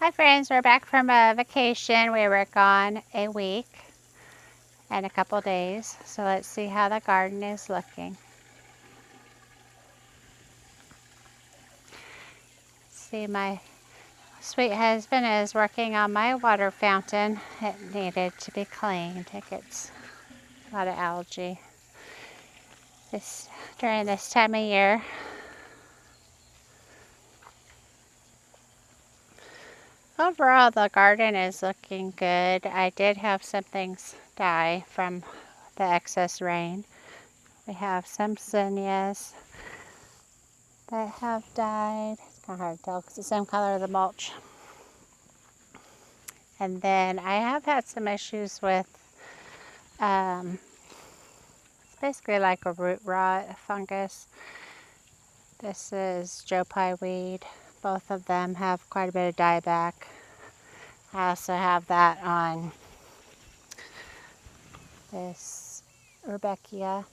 Hi friends, we're back from a vacation. We were gone a week and a couple days. So let's see how the garden is looking. See, my sweet husband is working on my water fountain. It needed to be cleaned. It gets a lot of algae during this time of year. Overall, the garden is looking good. I did have some things die from the excess rain. We have some zinnias that have died. It's kind of hard to tell because it's the same color of the mulch. And then I have had some issues with, it's basically like a root rot fungus. This is Joe Pye weed. Both of them have quite a bit of dieback. I also have that on this Rebecca.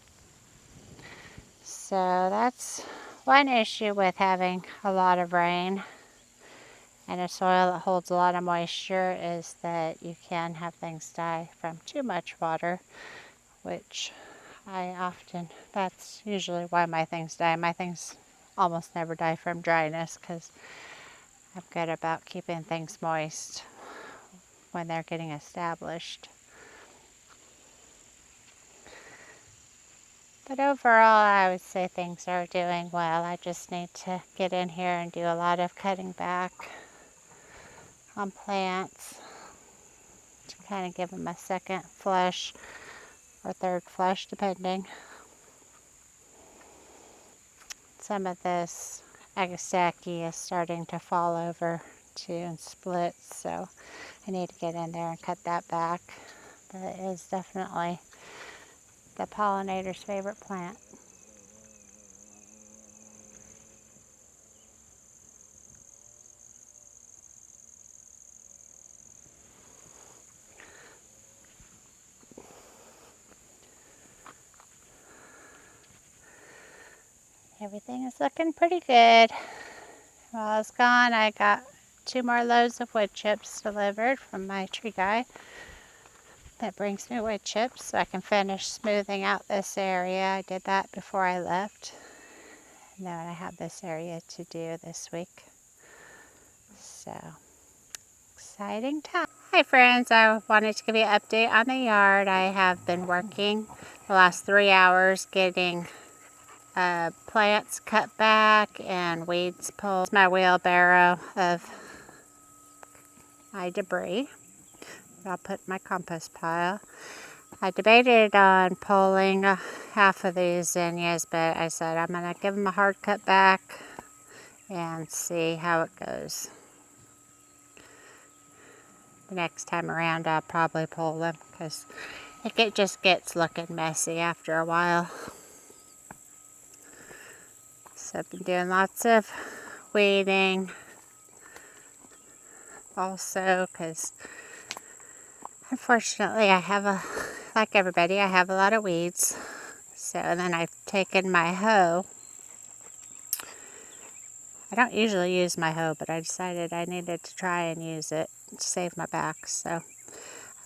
So that's one issue with having a lot of rain and a soil that holds a lot of moisture is that you can have things die from too much water, which that's usually why my things die. My things almost never die from dryness because I'm good about keeping things moist when they're getting established. But overall, I would say things are doing well. I just need to get in here and do a lot of cutting back on plants to kind of give them a second flush or third flush, depending. Some of this Agasaki is starting to fall over too and split, so I need to get in there and cut that back. But it is definitely the pollinator's favorite plant. Everything is looking pretty good. While I was gone, I got 2 more loads of wood chips delivered from my tree guy that brings me wood chips so I can finish smoothing out this area. I did that before I left. And then I have this area to do this week. So, exciting time. Hi friends, I wanted to give you an update on the yard. I have been working the last 3 hours getting plants cut back and weeds pulled. My wheelbarrow of my debris. I'll put in my compost pile. I debated on pulling half of these zinnias, but I said I'm going to give them a hard cut back and see how it goes. The next time around I'll probably pull them because it just gets looking messy after a while. So I've been doing lots of weeding also because unfortunately like everybody, I have a lot of weeds. So then I've taken my hoe. I don't usually use my hoe, but I decided I needed to try and use it to save my back. So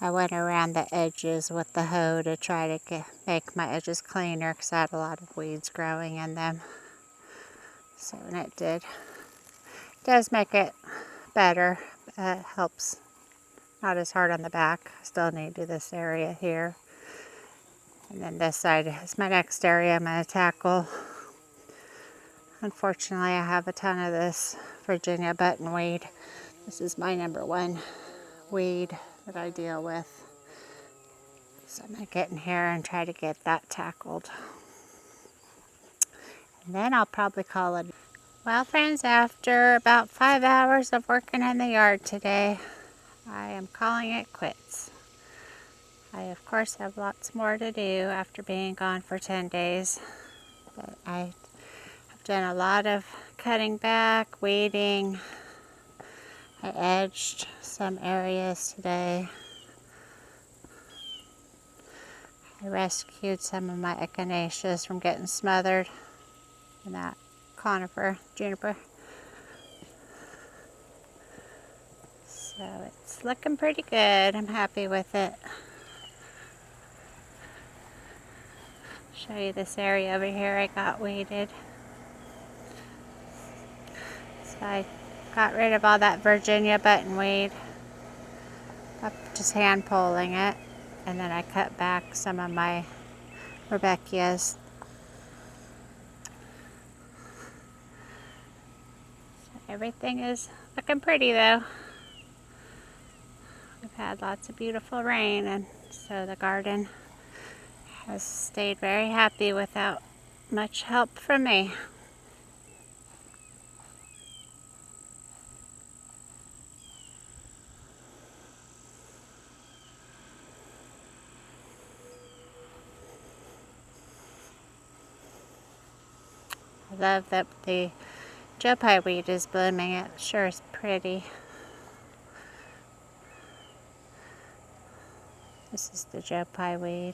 I went around the edges with the hoe to try to make my edges cleaner because I had a lot of weeds growing in them. So and it does make it better. It helps not as hard on the back. I still need to do this area here. And then this side is my next area I'm going to tackle. Unfortunately, I have a ton of this Virginia buttonweed. This is my #1 weed that I deal with. So I'm going to get in here and try to get that tackled. And then I'll probably call it. Well, friends, after about 5 hours of working in the yard today, I am calling it quits. I, of course, have lots more to do after being gone for 10 days. But I have done a lot of cutting back, weeding. I edged some areas today. I rescued some of my echinaceas from getting smothered in that juniper. So it's looking pretty good. I'm happy with it. Show you this area over here I got weeded. So I got rid of all that Virginia buttonweed. I'm just hand pulling it. And then I cut back some of my Rebecchias. So everything is looking pretty though. We've had lots of beautiful rain, and so the garden has stayed very happy without much help from me. I love that the Joe Pye weed is blooming. It sure is pretty. This is the Joe Pye weed.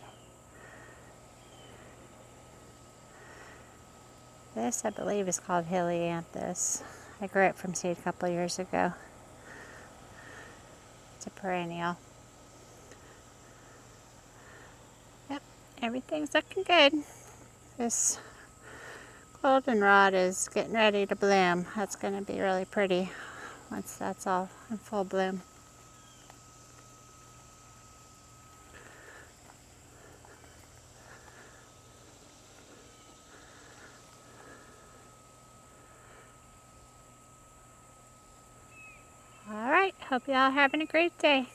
This, I believe, is called Helianthus. I grew it from seed a couple years ago. It's a perennial. Yep, everything's looking good. This goldenrod is getting ready to bloom. That's going to be really pretty once that's all in full bloom. All right, hope y'all having a great day.